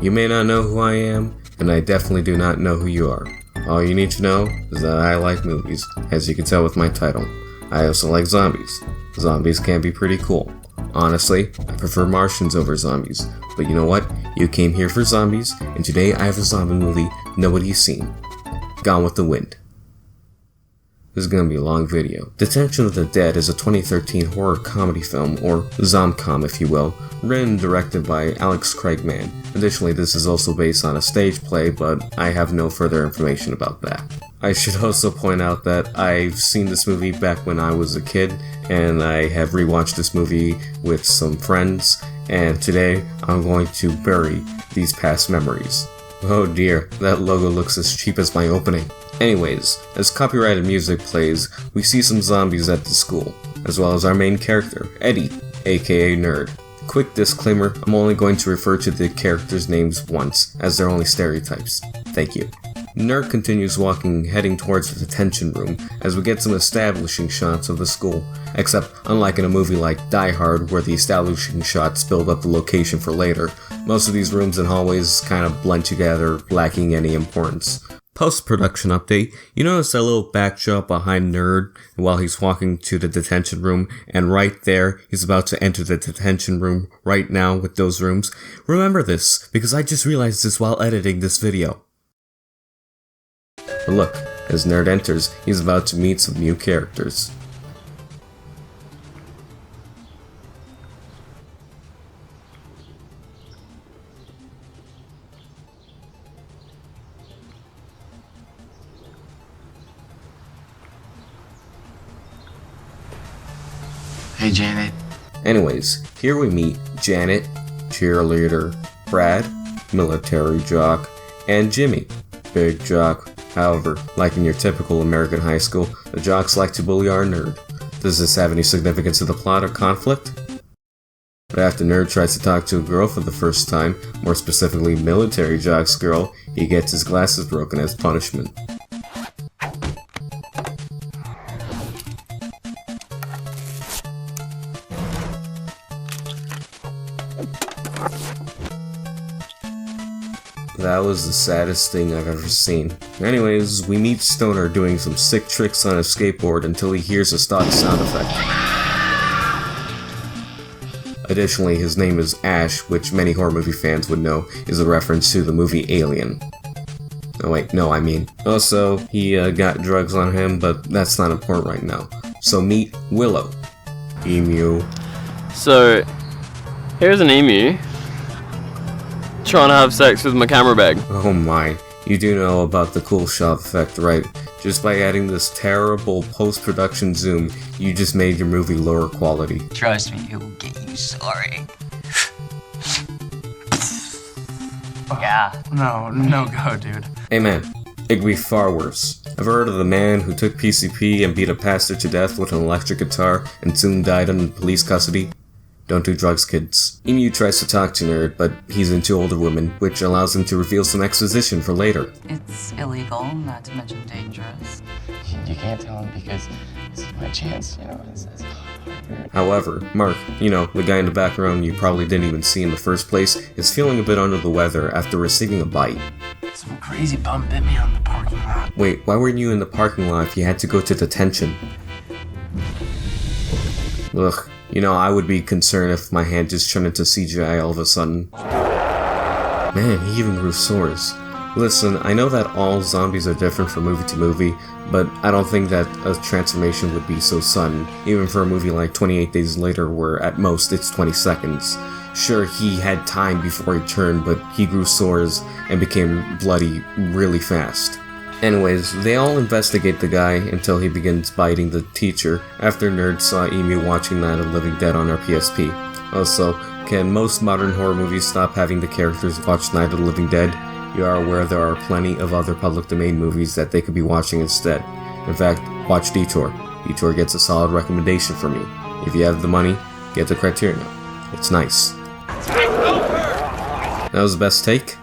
You may not know who I am, and I definitely do not know who you are. All you need to know is that I like movies, as you can tell with my title. I also like zombies. Zombies can be pretty cool. Honestly, I prefer Martians over zombies, but you know what? You came here for zombies, and today I have a zombie movie nobody's seen. Gone with the Wind. This is gonna be a long video. Detention of the Dead is a 2013 horror comedy film, or zomcom if you will, written and directed by Alex Craigman. Additionally, this is also based on a stage play, but I have no further information about that. I should also point out that I've seen this movie back when I was a kid, and I have rewatched this movie with some friends, and today I'm going to bury these past memories. Oh dear, that logo looks as cheap as my opening. Anyways, as copyrighted music plays, we see some zombies at the school, as well as our main character, Eddie, aka Nerd. Quick disclaimer, I'm only going to refer to the characters' names once, as they're only stereotypes. Thank you. Nerd continues walking, heading towards the detention room, as we get some establishing shots of the school, except unlike in a movie like Die Hard, where the establishing shots build up the location for later, most of these rooms and hallways kind of blend together, lacking any importance. Post-production update, you notice that little backdrop behind Nerd while he's walking to the detention room, and right there, he's about to enter the detention room right now with those rooms. Remember this, because I just realized this while editing this video. But look, as Nerd enters, he's about to meet some new characters. Hey, Janet. Anyways, here we meet Janet, cheerleader, Brad, military jock, and Jimmy, big jock. However, like in your typical American high school, the jocks like to bully our nerd. Does this have any significance to the plot or conflict? But after Nerd tries to talk to a girl for the first time, more specifically military jock's girl, he gets his glasses broken as punishment. That was the saddest thing I've ever seen. Anyways, we meet Stoner doing some sick tricks on his skateboard until he hears a stock sound effect. Additionally, his name is Ash, which many horror movie fans would know is a reference to the movie Alien. Oh wait, no, I mean. Also, he got drugs on him, but that's not important right now. So meet Willow. Emu. So, here's an emu trying to have sex with my camera bag. Oh my, you do know about the cool shot effect, right? Just by adding this terrible post-production zoom, you just made your movie lower quality. Trust me, it will get you sorry. Yeah, no go, dude. Hey man, it could be far worse. I've heard of the man who took PCP and beat a pastor to death with an electric guitar and soon died in police custody. Don't do drugs, kids. Emu tries to talk to Nerd, but he's into older women, which allows him to reveal some exposition for later. It's illegal, not to mention dangerous. You can't tell him because this is my chance, it's However, Mark, the guy in the background you probably didn't even see in the first place, is feeling a bit under the weather after receiving a bite. Some crazy bum bit me on the parking lot. Wait, why weren't you in the parking lot if you had to go to detention? Ugh. I would be concerned if my hand just turned into CGI all of a sudden. Man, he even grew sores. Listen, I know that all zombies are different from movie to movie, but I don't think that a transformation would be so sudden, even for a movie like 28 Days Later where at most it's 20 seconds. Sure, he had time before he turned, but he grew sores and became bloody really fast. Anyways, they all investigate the guy until he begins biting the teacher after Nerd saw Emu watching Night of the Living Dead on our PSP. Also, can most modern horror movies stop having the characters watch Night of the Living Dead? You are aware there are plenty of other public domain movies that they could be watching instead. In fact, watch Detour. Detour gets a solid recommendation from me. If you have the money, get the Criterion. It's nice. That was the best take?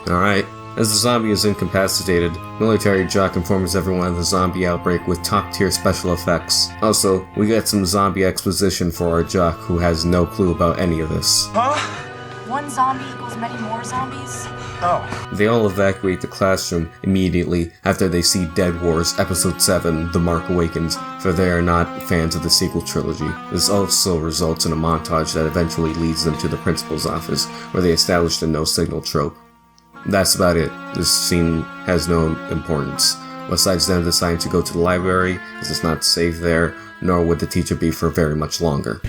Alright. As the zombie is incapacitated, military jock informs everyone of the zombie outbreak with top-tier special effects. Also, we get some zombie exposition for our jock who has no clue about any of this. What one zombie equals many more zombies? Oh. They all evacuate the classroom immediately after they see Dead Wars Episode 7, The Mark Awakens, for they are not fans of the sequel trilogy. This also results in a montage that eventually leads them to the principal's office, where they establish the no-signal trope. That's about it. This scene has no importance. Besides them deciding to go to the library, as it's not safe there, nor would the teacher be for very much longer.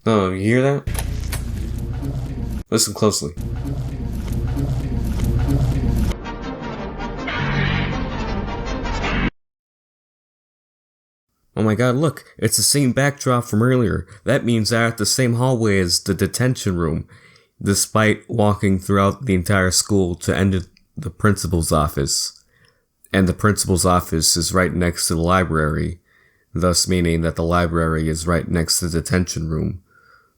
Oh, you hear that? Listen closely. Oh my god, look! It's the same backdrop from earlier. That means they're at the same hallway as the detention room, despite walking throughout the entire school to enter the principal's office. And the principal's office is right next to the library, thus meaning that the library is right next to the detention room.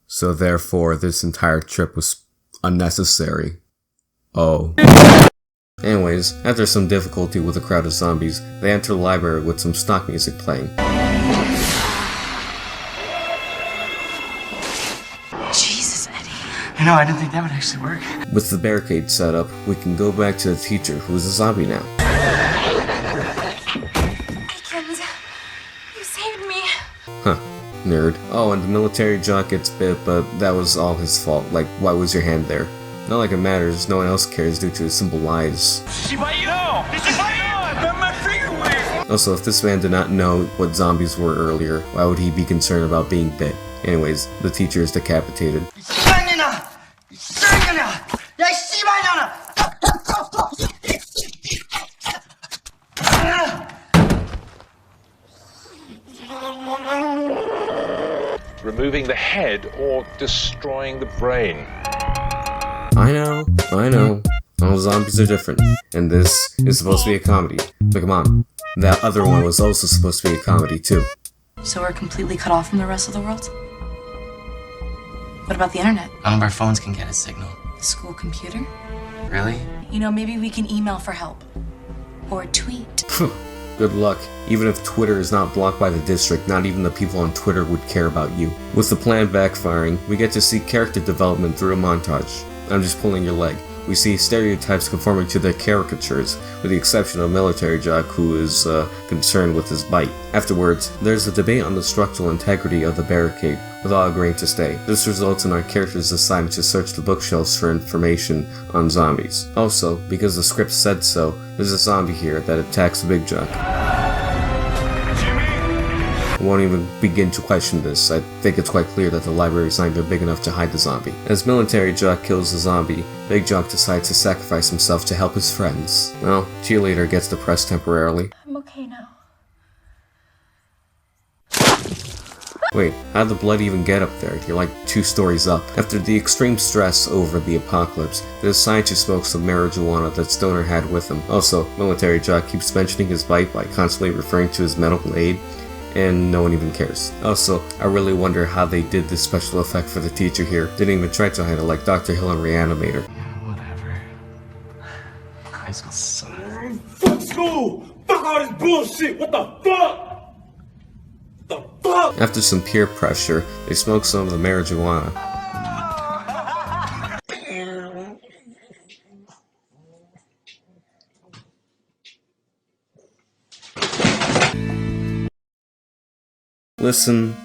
So therefore, this entire trip was unnecessary. Oh. Anyways, after some difficulty with a crowd of zombies, they enter the library with some stock music playing. Jesus, Eddie. I know, I didn't think that would actually work. With the barricade set up, we can go back to the teacher, who is a zombie now. Aikens, you saved me. Huh. Nerd. Oh, and the military jock gets bit, but that was all his fault. Like, why was your hand there? Not like it matters, no one else cares due to his simple lies. Also, if this man did not know what zombies were earlier, why would he be concerned about being bit? Anyways, the teacher is decapitated. Removing the head or destroying the brain. I know. All zombies are different, and this is supposed to be a comedy. But come on, that other one was also supposed to be a comedy too. So we're completely cut off from the rest of the world? What about the internet? None of our phones can get a signal. The school computer? Really? You know, maybe we can email for help. Or tweet. Good luck. Even if Twitter is not blocked by the district, not even the people on Twitter would care about you. With the plan backfiring, we get to see character development through a montage. I'm just pulling your leg. We see stereotypes conforming to their caricatures, with the exception of Military Jock, who is concerned with his bite. Afterwards, there's a debate on the structural integrity of the barricade, with all agreeing to stay. This results in our characters deciding to search the bookshelves for information on zombies. Also, because the script said so, there's a zombie here that attacks the Big Jock. I won't even begin to question this. I think it's quite clear that the library is not even big enough to hide the zombie. As Military Jock kills the zombie, Big Jock decides to sacrifice himself to help his friends. Well, Cheerleader gets depressed temporarily. I'm okay now. Wait, how'd the blood even get up there? You're like 2 stories up. After the extreme stress over the apocalypse, they decide to smoke some marijuana that Stoner had with him. Also, Military Jock keeps mentioning his bite by constantly referring to his medical aid, and no one even cares. Also, I really wonder how they did this special effect for the teacher here. Didn't even try to hide it like Dr. Hill in Reanimator. Yeah, whatever. High school sucks. Fuck school! Fuck all this bullshit! What the fuck? The fuck? After some peer pressure, they smoke some of the marijuana. Listen,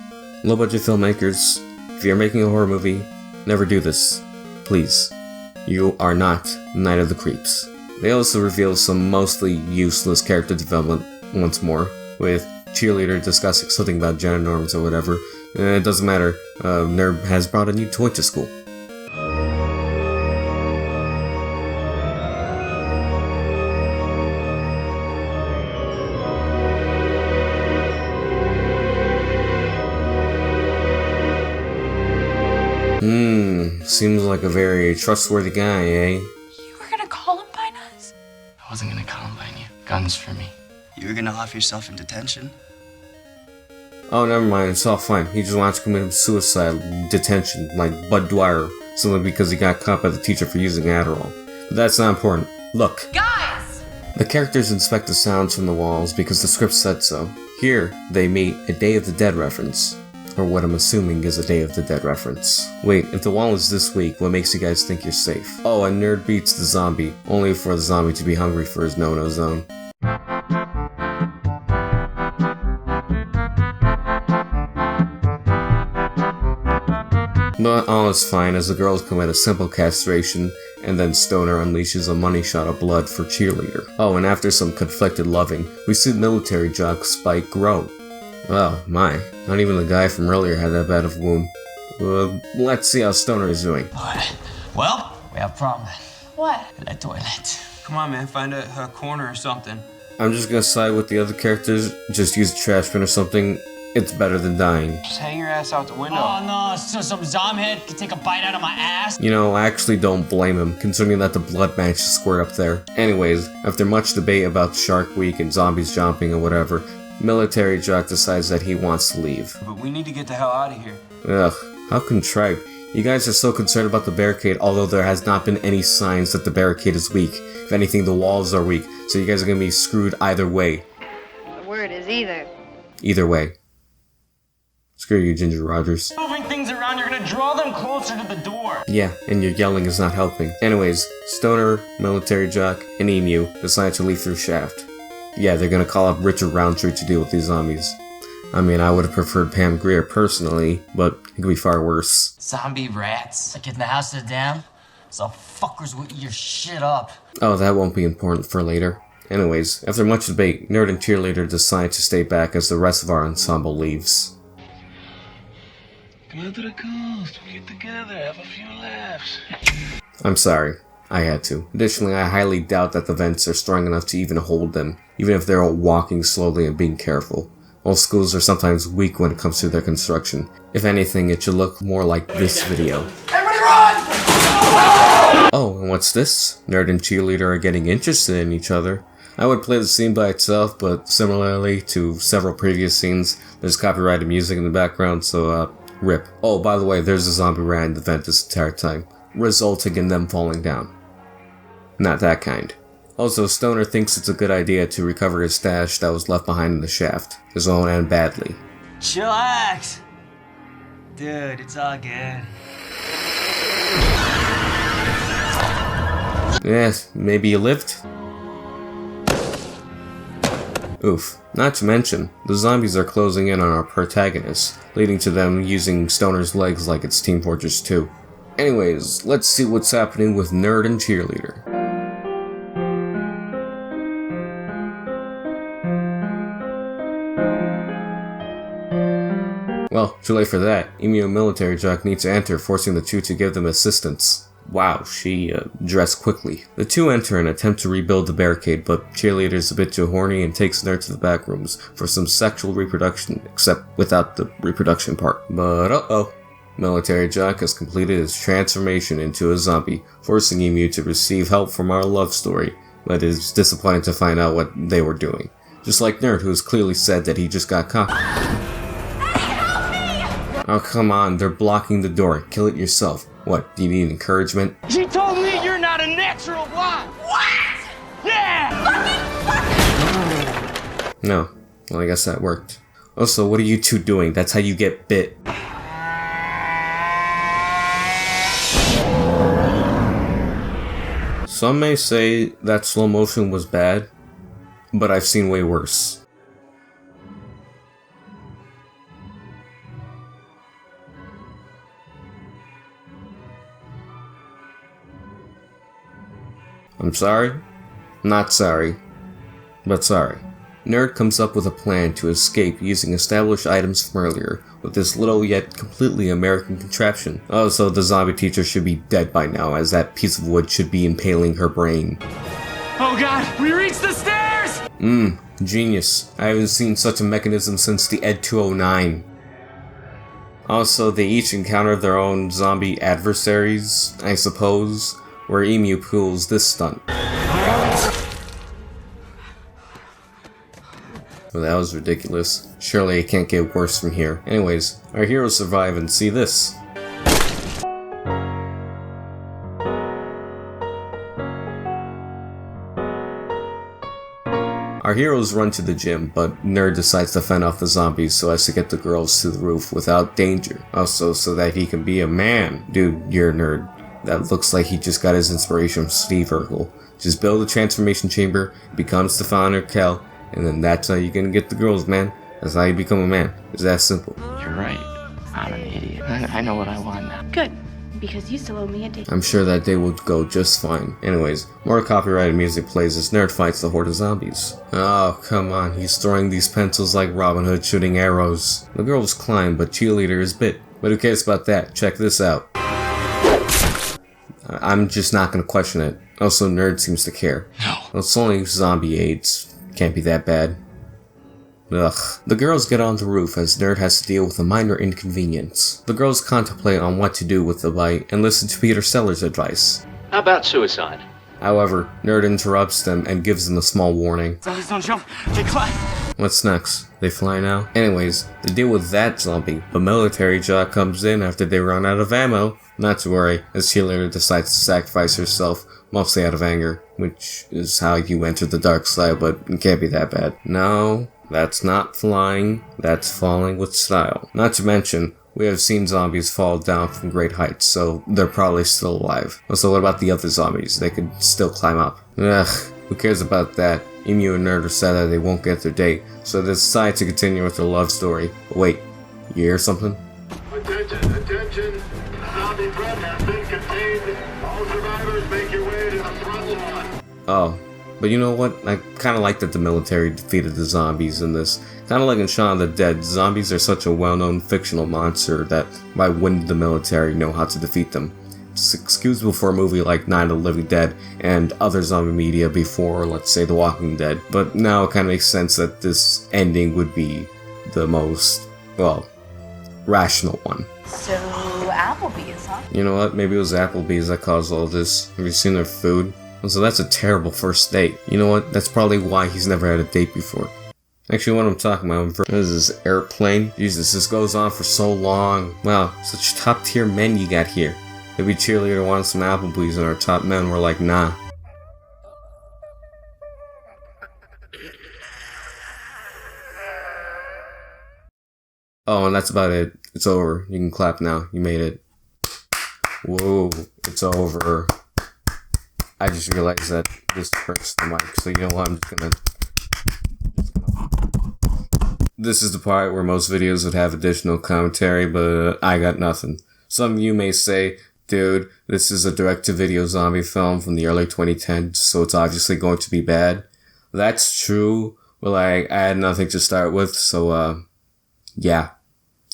low-budget filmmakers, if you're making a horror movie, never do this. Please. You are not Night of the Creeps. They also reveal some mostly useless character development once more, with Cheerleader discussing something about gender norms or whatever. It doesn't matter, Nerd has brought a new toy to school. Seems like a very trustworthy guy, eh? You were gonna Columbine us? I wasn't gonna Columbine you. Guns for me. You were gonna off yourself in detention? Oh, never mind, it's all fine. He just wants to commit suicide, detention, like Bud Dwyer, simply because he got caught by the teacher for using Adderall. But that's not important. Look. Guys! The characters inspect the sounds from the walls because the script said so. Here, they meet a Day of the Dead reference. or what I'm assuming is a Day of the Dead reference. Wait, if the wall is this weak, what makes you guys think you're safe? Oh, a nerd beats the zombie, only for the zombie to be hungry for his no-no zone. But all is fine as the girls commit a simple castration, and then Stoner unleashes a money shot of blood for Cheerleader. Oh, and after some conflicted loving, we see military jock Spike grow. Well, my, not even the guy from earlier had that bad of a wound. Let's see how Stoner is doing. Alright, well, we have a problem. What? That toilet. Come on, man, find a corner or something. I'm just gonna side with the other characters, just use a trash bin or something. It's better than dying. Just hang your ass out the window. Oh no, so some zombhead can take a bite out of my ass? You know, I actually don't blame him, considering that the blood matches square up there. Anyways, after much debate about Shark Week and zombies jumping and whatever, Military Jock decides that he wants to leave. But we need to get the hell out of here. Ugh, how contrived. You guys are so concerned about the barricade, although there has not been any signs that the barricade is weak. If anything, the walls are weak, so you guys are gonna be screwed either way. The word is either. Either way. Screw you, Ginger Rogers. Moving things around, you're gonna draw them closer to the door. Yeah, and your yelling is not helping. Anyways, Stoner, Military Jock, and Emu decide to leave through Shaft. Yeah, they're gonna call up Richard Roundtree to deal with these zombies. I mean, I would have preferred Pam Grier personally, but it could be far worse. Zombie rats. Like in the house of the damned? So fuckers will eat your shit up. Oh, that won't be important for later. Anyways, after much debate, Nerd and Cheerleader decide to stay back as the rest of our ensemble leaves. Come out to the coast, we get together, have a few laughs. I'm sorry, I had to. Additionally, I highly doubt that the vents are strong enough to even hold them, even if they're all walking slowly and being careful. All schools are sometimes weak when it comes to their construction. If anything, it should look more like this video. Everybody run! Oh, and what's this? Nerd and Cheerleader are getting interested in each other. I would play the scene by itself, but similarly to several previous scenes, there's copyrighted music in the background, so rip. Oh, by the way, there's a zombie rat in the vent this entire time, resulting in them falling down. Not that kind. Also, Stoner thinks it's a good idea to recover his stash that was left behind in the shaft. This won't end badly. Chillax. Dude, it's all good. Yes, maybe you lived? Oof. Not to mention, the zombies are closing in on our protagonist, leading to them using Stoner's legs like it's Team Fortress 2. Anyways, let's see what's happening with Nerd and Cheerleader. Well, too late for that. Emu and Military Jock need to enter, forcing the two to give them assistance. Wow, she dressed quickly. The two enter and attempt to rebuild the barricade, but Cheerleader's a bit too horny and takes Nerd to the back rooms for some sexual reproduction, except without the reproduction part. But uh-oh. Military Jock has completed his transformation into a zombie, forcing Emu to receive help from our love story, but it's disappointing to find out what they were doing. Just like Nerd, who has clearly said that he just got caught. Oh, come on, they're blocking the door. Kill it yourself. What, do you need encouragement? She told me you're not a natural blonde. What? Yeah! No. Well, I guess that worked. Also, what are you two doing? That's how you get bit. Some may say that slow motion was bad, but I've seen way worse. I'm sorry? Not sorry. But sorry. Nerd comes up with a plan to escape using established items from earlier, with this little yet completely American contraption. Oh, so the zombie teacher should be dead by now, as that piece of wood should be impaling her brain. Oh god, we reached the stairs! Genius. I haven't seen such a mechanism since the Ed 209. Also, they each encounter their own zombie adversaries, I suppose, where Emu pulls this stunt. Well, that was ridiculous. Surely it can't get worse from here. Anyways, our heroes survive and see this. Our heroes run to the gym, but Nerd decides to fend off the zombies so as to get the girls to the roof without danger. Also, so that he can be a man. Dude, you're a nerd. That looks like he just got his inspiration from Steve Urkel. Just build a transformation chamber, become Stefan or Kel, and then that's how you can get the girls, man. That's how you become a man. It's that simple. You're right. I'm an idiot. I know what I want now. Good, because you still owe me a date. I'm sure that day will go just fine. Anyways, more copyrighted music plays as Nerd fights the horde of zombies. Oh, come on, he's throwing these pencils like Robin Hood shooting arrows. The girl was Klein, but cheerleader is bit. But who cares about that? Check this out. I'm just not gonna question it. Also, Nerd seems to care. No. Well, it's only zombie AIDS. Can't be that bad. Ugh. The girls get on the roof as Nerd has to deal with a minor inconvenience. The girls contemplate on what to do with the bite and listen to Peter Sellers' advice. How about suicide? However, Nerd interrupts them and gives them a small warning. Zombies don't jump. They climb. What's next? They fly now? Anyways, they deal with that zombie, but Military Jaw comes in after they run out of ammo. Not to worry, as Cheerleader decides to sacrifice herself, mostly out of anger, which is how you enter the dark side, but it can't be that bad. No, that's not flying, that's falling with style. Not to mention, we have seen zombies fall down from great heights, so they're probably still alive. So what about the other zombies? They could still climb up. Ugh, who cares about that? Emu and Nerd are sad that they won't get their date, so they decide to continue with their love story. But wait, you hear something? Attention, attention. Zombie threat has been contained. All survivors make your way to the front lawn. Oh, but you know what? I kinda like that the military defeated the zombies in this. Kinda like in Shaun of the Dead, zombies are such a well-known fictional monster that why wouldn't the military know how to defeat them? It's excusable for a movie like Night of the Living Dead and other zombie media before, let's say, The Walking Dead, but now it kinda makes sense that this ending would be the most, well, rational one. So, Applebee's, huh? You know what? Maybe it was Applebee's that caused all this. Have you seen their food? So that's a terrible first date. You know what? That's probably why he's never had a date before. Actually, what I'm talking about, what is this, airplane? Jesus, this goes on for so long. Wow, such top tier men you got here. Maybe Cheerleader wanted some Applebee's and our top men were like, nah. Oh, and that's about it. It's over. You can clap now. You made it. Whoa, it's over. I just realized that this hurts the mic, so you know what, I'm just gonna... This is the part where most videos would have additional commentary, but I got nothing. Some of you may say, dude, this is a direct-to-video zombie film from the early 2010s, so it's obviously going to be bad. That's true, but I had nothing to start with, so, yeah.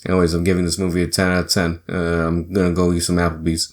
Anyways, I'm giving this movie a 10 out of 10. I'm gonna go eat some Applebee's.